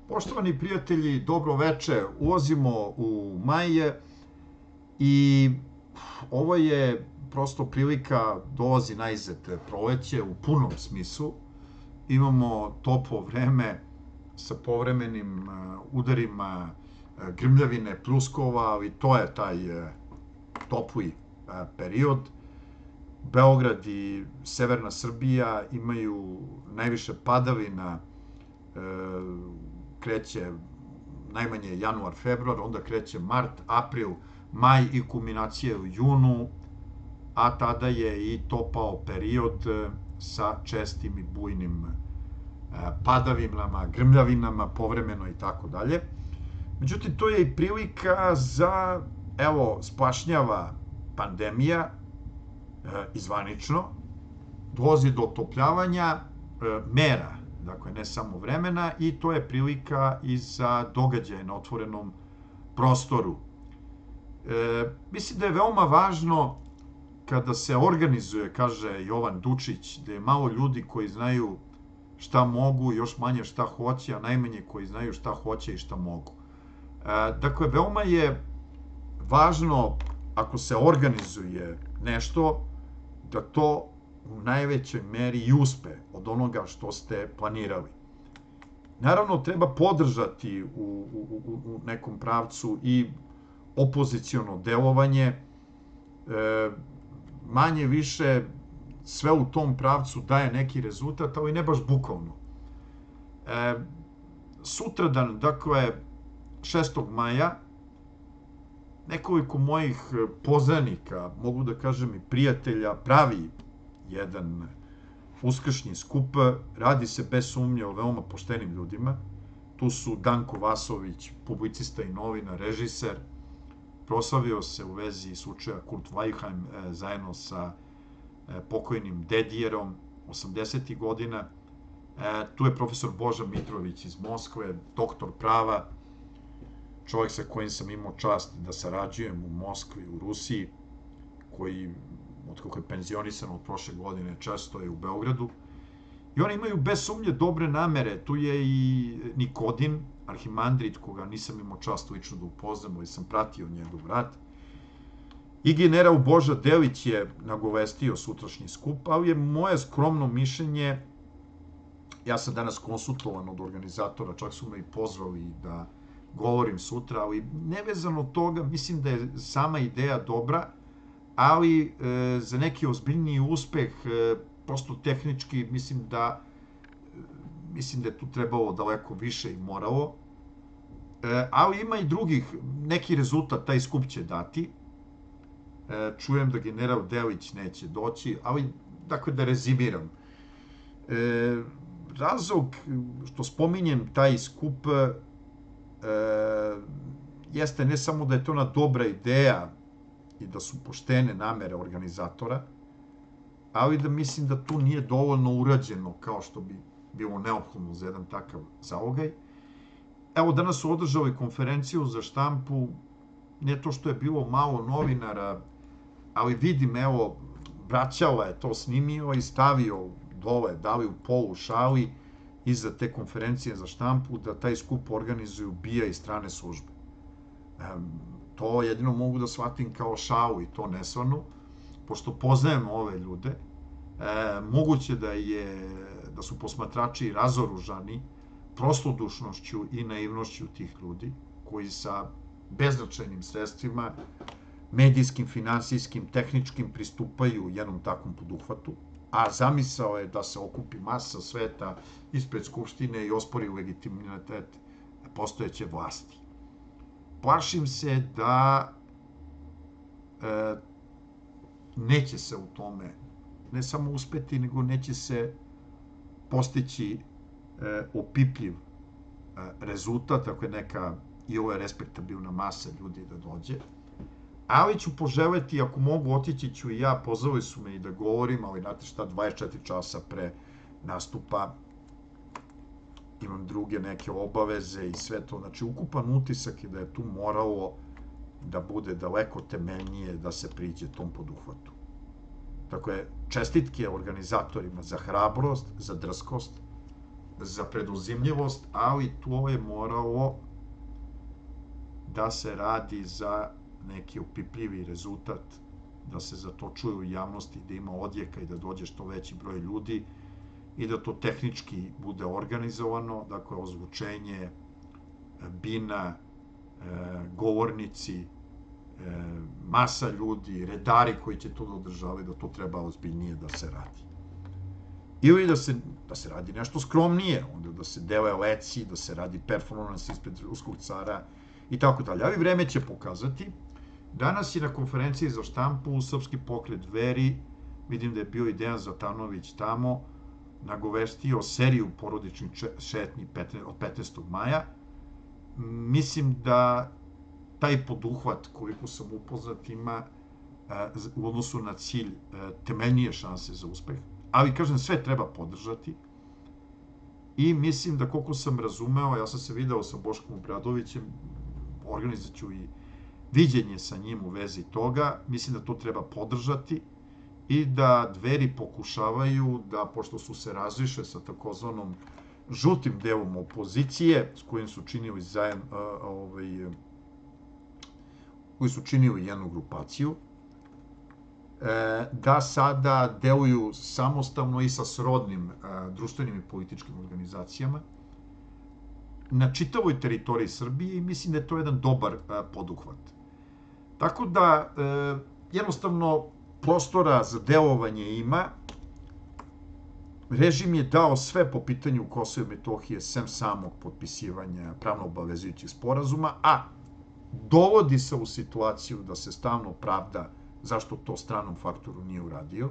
Poštovani prijatelji, dobro veče. Ulazimo u maj i ovo je prosto prilika, dolazi najzad proleće u punom smislu. Imamo toplo vreme sa povremenim udarima grmljavine, pluskova, ali to je taj topli period. Beograd i severna Srbija imaju najviše padavina, kreće najmanje januar, februar, onda kreće mart, april, maj i kulminacija u junu, a tada je i topao period sa čestim i bujnim padavinama, grmljavinama, povremeno i tako dalje. Međutim, to je i prilika za, evo, splašnjava pandemija, izvanično, dolazi do otopljavanja mera, dakle ne samo vremena, i to je prilika i za događaje na otvorenom prostoru. Mislim da je veoma važno kada se organizuje, kaže Jovan Dučić, da je malo ljudi koji znaju šta mogu, još manje šta hoće, a najmanje koji znaju šta hoće i šta mogu. Dakle, veoma je važno, ako se organizuje nešto, da to u najvećoj meri i uspe od onoga što ste planirali. Naravno, treba podržati u nekom pravcu i opoziciono delovanje, manje više sve u tom pravcu daje neki rezultat, ali ne baš bukvalno. Sutradan, dakle, 6. maja, nekoliko mojih poznanika, mogu da kažem i prijatelja, pravi jedan uskršnji skup. Radi se bez sumnje o veoma poštenim ljudima. Tu su Danko Vasović, publicista i novinar, režiser, proslavio se u vezi slučaja Kurt Weiheim zajedno sa pokojnim Dedijerom 80. godina. Tu je profesor Boža Mitrović iz Moskve, doktor prava, čovjek sa kojim sam imao čast da sarađujem u Moskvi, u Rusiji, koji, otkako je penzionisan od prošle godine, često je u Beogradu. I oni imaju bez sumnje dobre namere. Tu je i Nikodin, arhimandrit, koga nisam imao čast lično da upoznam, ali sam pratio njegov rad. I general Boža Delić je nagovestio sutrašnji skup, ali je moje skromno mišljenje, ja sam danas konsultovan od organizatora, čak su me i pozvali da govorim sutra, ali nevezano od toga, mislim da je sama ideja dobra, ali za neki ozbiljniji uspeh, prosto tehnički, mislim da je tu trebalo daleko više i moralo, ali ima i drugih, neki rezultat taj skup će dati. Čujem da general Delić neće doći, ali, dakle, da rezimiram. Razlog što spominjem taj skup jeste ne samo da je to ona dobra ideja i da su poštene namere organizatora, ali da mislim da tu nije dovoljno urađeno kao što bi bilo neophodno za jedan takav zalogaj. Evo, danas su održali konferenciju za štampu, ne to što je bilo malo novinara, ali vidim, evo, Braćala je to snimio i stavio dole, da li u polu šali, iza te konferencije za štampu, da taj skup organizuju BIA i strane službe. To jedino mogu da shvatim kao šalu i to nesvarno, pošto poznajem ove ljude. Moguće da su posmatrači razoružani prostodušnošću i naivnošću tih ljudi, koji sa beznačajnim sredstvima, medijskim, finansijskim, tehničkim, pristupaju jednom takvom poduhvatu, a zamisao je da se okupi masa sveta ispred Skupštine i ospori legitimitet postojeće vlasti. Plašim se da neće se u tome ne samo uspeti, nego neće se postići opipljiv rezultat, ako je neka i ovo je respektabilna masa ljudi da dođe. Ali ću poželeti, ako mogu, otići ću i ja, pozvali su me i da govorim, ali znate šta, 24 časa pre nastupa imam druge neke obaveze i sve to. Znači, ukupan utisak je da je tu moralo da bude daleko temeljnije da se priđe tom poduhvatu. Dakle, čestitke organizatorima za hrabrost, za drskost, za preduzimljivost, ali to je moralo da se radi za neki opipljivi rezultat, da se za to čuje u javnosti, da ima odjeka i da dođe što veći broj ljudi i da to tehnički bude organizovano, dakle ozvučenje, bina, govornici, masa ljudi, redari koji će to da održavaju, da to treba ozbiljnije da se radi. Ili da se radi nešto skromnije, onda da se dele leci, da se radi performans ispred ruskog cara i tako dalje. Ali vreme će pokazati. Danas je na konferenciji za štampu Srpski pokret Dveri, vidim da je bio i Dejan Zatanović tamo, nagovestio seriju porodičnih šetnji od 15. maja. Mislim da taj poduhvat, koliko sam upoznat, ima u odnosu na cilj temeljnije šanse za uspeh. Ali, kažem, sve treba podržati i mislim da, koliko sam razumeo, ja sam se video sa Boškom Obradovićem, organizaću i viđenje sa njim u vezi toga, mislim da to treba podržati i da Dveri pokušavaju da, pošto su se razišle sa takozvanom žutim delom opozicije, s kojim su činili koji su činili jednu grupaciju, da sada deluju samostalno i sa srodnim društvenim i političkim organizacijama na čitavoj teritoriji Srbije i mislim da je to jedan dobar poduhvat. Tako da, jednostavno, prostora za delovanje ima. Režim je dao sve po pitanju Kosova i Metohije, sem samog potpisivanja pravno obavezujućih sporazuma, a dovodi se u situaciju da se stalno pravda zašto to stranom faktoru nije uradio.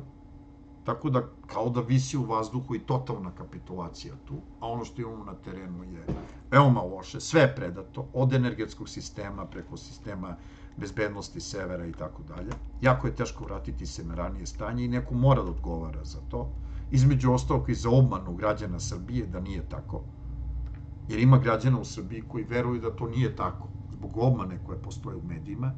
Tako da, kao da visi u vazduhu i totalna kapitulacija tu, a ono što imamo na terenu je veoma loše, sve je predato, od energetskog sistema preko sistema bezbednosti severa i tako dalje. Jako je teško vratiti se na ranije stanje i neko mora da odgovara za to. Između ostalog i za obmanu građana Srbije da nije tako. Jer ima građana u Srbiji koji veruju da to nije tako, zbog obmane koje postoje u medijima.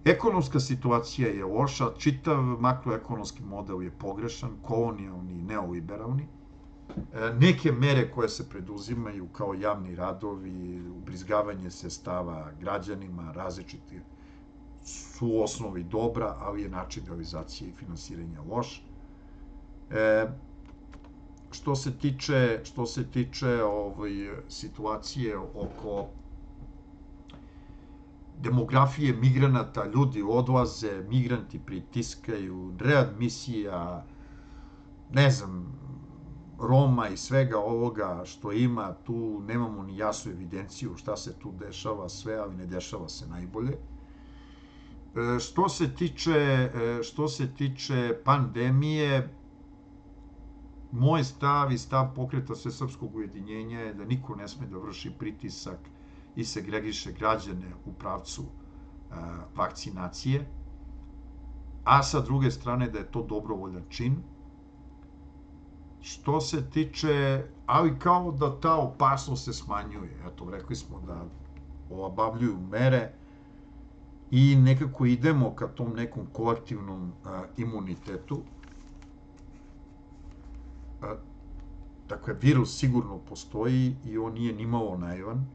Ekonomska situacija je loša, čitav makroekonomski model je pogrešan, kolonijalni i neoliberalni. Neke mere koje se preduzimaju kao javni radovi, ubrizgavanje sredstava građanima, različiti, su u osnovi dobra, ali je način realizacije i finansiranja loš. Što se tiče situacije oko demografije migranata, ljudi odlaze, migranti pritiskaju, readmisija, ne znam, Roma i svega ovoga što ima, tu nemamo ni jasnu evidenciju šta se tu dešava sve, ali ne dešava se najbolje. Što se tiče pandemije, moj stav i stav Pokreta Svesrpskog ujedinjenja je da niko ne sme da vrši pritisak i segregiše građane u pravcu vakcinacije, a sa druge strane da je to dobrovoljan čin. Što se tiče, ali kao da ta opasnost se smanjuje, eto, rekli smo da olabavljuju mere i nekako idemo ka tom nekom kolektivnom imunitetu. Dakle, virus sigurno postoji i on nije nimalo naivan,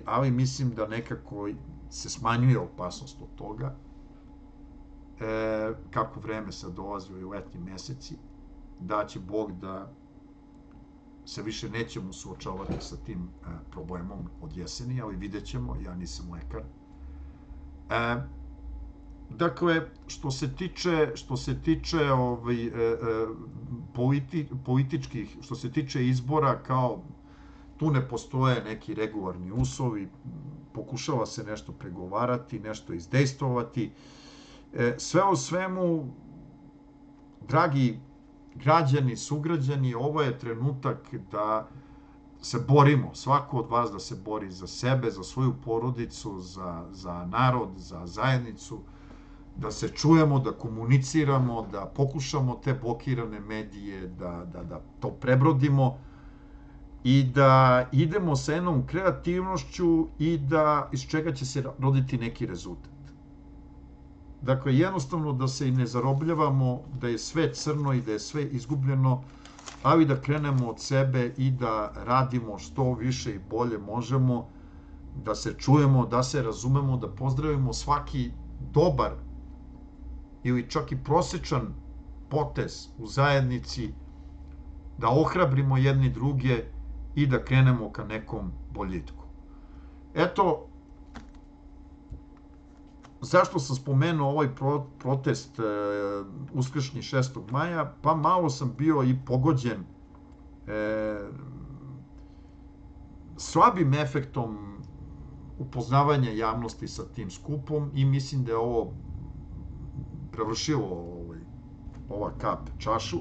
ali mislim da nekako se smanjuje opasnost od toga, kako vreme sad dolazi u letnji meseci, da će Bog da se više nećemo suočavati sa tim problemom od jeseni, ali vidjet ćemo, ja nisam lekar. Dakle, što se tiče političkih, što se tiče izbora, kao tu ne postoje neki regularni uslovi, pokušava se nešto pregovarati, nešto izdejstvovati. Sve u svemu, dragi građani, sugrađani, ovo je trenutak da se borimo, svako od vas da se bori za sebe, za svoju porodicu, za narod, za zajednicu, da se čujemo, da komuniciramo, da pokušamo te blokirane medije, da to prebrodimo i da idemo sa jednom kreativnošću i da iz čega će se roditi neki rezultat. Dakle, jednostavno da se i ne zarobljavamo, da je sve crno i da je sve izgubljeno, ali da krenemo od sebe i da radimo što više i bolje možemo, da se čujemo, da se razumemo, da pozdravimo svaki dobar ili čak i prosečan potez u zajednici, da ohrabrimo jedni druge i da krenemo ka nekom boljitku. Eto, zašto sam spomenuo ovaj protest uskršnji 6. maja? Pa malo sam bio i pogođen slabim efektom upoznavanja javnosti sa tim skupom i mislim da je ovo prevršilo ova kap čašu,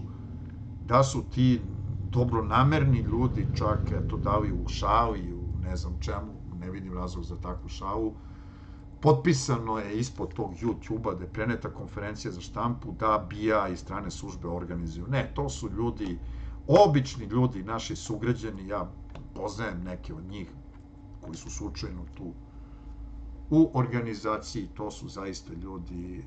da su ti dobronamerni ljudi čak, eto, dali u šali, u ne znam čemu, ne vidim razlog za takvu šalu, potpisano je ispod tog YouTube-a da je preneta konferencija za štampu da BIA i strane službe organizuju. Ne, to su ljudi, obični ljudi, naši sugrađani, ja poznajem neke od njih koji su slučajno tu u organizaciji, to su zaista ljudi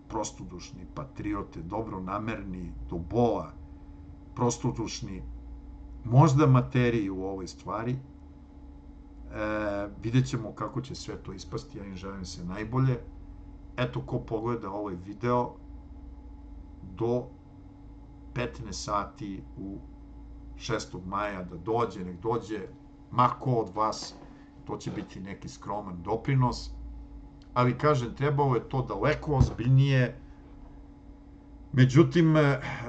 prostodušni, patriote, dobronamerni, do bola, prostodušni, možda materiji u ovoj stvari. Vidjet ćemo kako će sve to ispasti, ja im želim se najbolje. Eto, ko pogleda ovaj video do 15 sati u 6. maja da dođe, nek dođe, ma ko od vas, to će biti neki skroman doprinos, ali kažem, trebalo je to daleko ozbiljnije.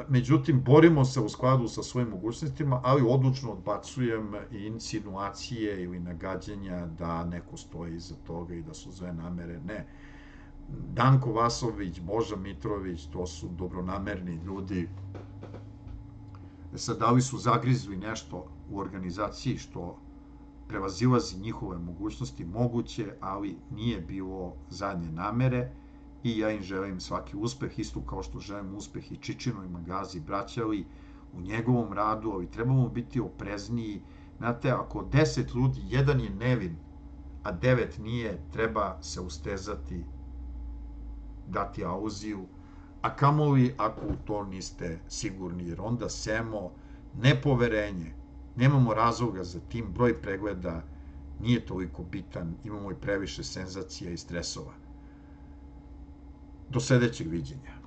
Međutim, borimo se u skladu sa svojim mogućnostima, ali odlučno odbacujem i insinuacije ili nagađanja da neko stoji iza toga i da su zle namere. Ne. Danko Vasović, Boža Mitrović, to su dobronamerni ljudi. Sad, da li su zagrizli nešto u organizaciji što prevazilazi njihove mogućnosti, moguće, ali nije bilo zadnje namere i ja im želim svaki uspeh, isto kao što želim uspeh i Čičinoj Magazi Braćali u njegovom radu, ali trebamo biti oprezniji. Znate, ako 10 ljudi, jedan je nevin, a 9 nije, treba se ustezati, dati aluziju, a kamoli ako u to niste sigurni, jer onda semo nepoverenje, nemamo razloga za tim, broj pregleda nije toliko bitan, imamo i previše senzacija i stresova. Do sledećeg viđenja.